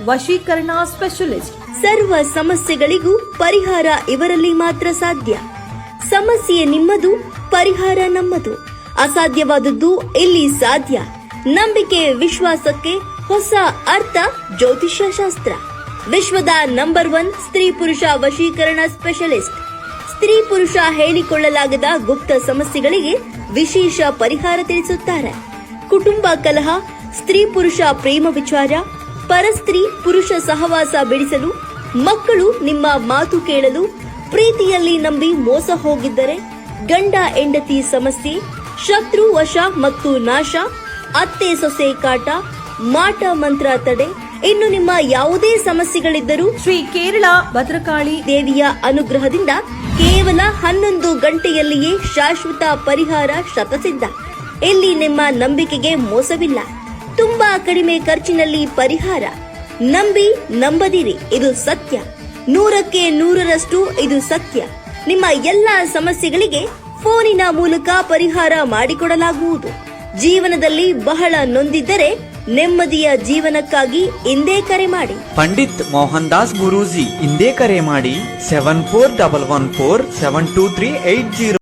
ವಶೀಕರಣ ಸ್ಪೆಷಲಿಸ್ಟ್. ಸರ್ವ ಸಮಸ್ಯೆಗಳಿಗೂ ಪರಿಹಾರ ಇವರಲ್ಲಿ ಮಾತ್ರ ಸಾಧ್ಯ. ಸಮಸ್ಯೆ ನಿಮ್ಮದು, ಪರಿಹಾರ ನಮ್ಮದು. ಅಸಾಧ್ಯವಾದದ್ದು ಇಲ್ಲಿ ಸಾಧ್ಯ. ನಂಬಿಕೆ ವಿಶ್ವಾಸಕ್ಕೆ ಹೊಸ ಅರ್ಥ ಜ್ಯೋತಿಷ್ಯ ಶಾಸ್ತ್ರ. ವಿಶ್ವದ ನಂಬರ್ 1 ಸ್ತ್ರೀ ಪುರುಷ ವಶೀಕರಣ ಸ್ಪೆಷಲಿಸ್ಟ್. ಸ್ತ್ರೀ ಪುರುಷ ಹೇಳಿಕೊಳ್ಳಲಾಗದ ಗುಪ್ತ ಸಮಸ್ಯೆಗಳಿಗೆ ವಿಶೇಷ ಪರಿಹಾರ ತಿಳಿಸುತ್ತಾರೆ. ಕುಟುಂಬ ಕಲಹ, ಸ್ತ್ರೀ ಪುರುಷ ಪ್ರೇಮ ವಿಚಾರ, ಪರಸ್ತ್ರೀ ಪುರುಷ ಸಹವಾಸ ಬಿಡಿಸಲು, ಮಕ್ಕಳು ನಿಮ್ಮ ಮಾತು ಕೇಳಲು, ಪ್ರೀತಿಯಲ್ಲಿ ನಂಬಿ ಮೋಸ ಹೋಗಿದ್ದರೆ, ಗಂಡ ಹೆಂಡತಿ ಸಮಸ್ಯೆ, ಶತ್ರು ವಶ ಮತ್ತು ನಾಶ, ಅತ್ತೆ ಸೊಸೆ ಕಾಟ, ಮಾಟ ಮಂತ್ರ ತಡೆ, ಇನ್ನು ನಿಮ್ಮ ಯಾವುದೇ ಸಮಸ್ಯೆಗಳಿದ್ದರೂ ಶ್ರೀ ಕೇರಳ ಭದ್ರಕಾಳಿ ದೇವಿಯ ಅನುಗ್ರಹದಿಂದ ಕೇವಲ 11 ಗಂಟೆಯಲ್ಲಿಯೇ ಶಾಶ್ವತ ಪರಿಹಾರ ಶತಸಿದ್ಧ. ಇಲ್ಲಿ ನಿಮ್ಮ ನಂಬಿಕೆಗೆ ಮೋಸವಿಲ್ಲ. ತುಂಬಾ ಕಡಿಮೆ ಖರ್ಚಿನಲ್ಲಿ ಪರಿಹಾರ. ನಂಬಿ ನಂಬದಿರಿ, ಇದು ಸತ್ಯ. 100ಕ್ಕೆ 100ರಷ್ಟು ಇದು ಸತ್ಯ. ನಿಮ್ಮ ಎಲ್ಲಾ ಸಮಸ್ಯೆಗಳಿಗೆ ಫೋನಿನ ಮೂಲಕ ಪರಿಹಾರ ಮಾಡಿಕೊಡಲಾಗುವುದು. ಜೀವನದಲ್ಲಿ ಬಹಳ ನೊಂದಿದ್ದರೆ ನೆಮ್ಮದಿಯ ಜೀವನಕ್ಕಾಗಿ ಇಂದೇ ಕರೆ ಮಾಡಿ. ಪಂಡಿತ್ ಮೋಹನ್ ದಾಸ್ ಗುರೂಜಿ ಇಂದೇ ಕರೆ ಮಾಡಿ 7411472380.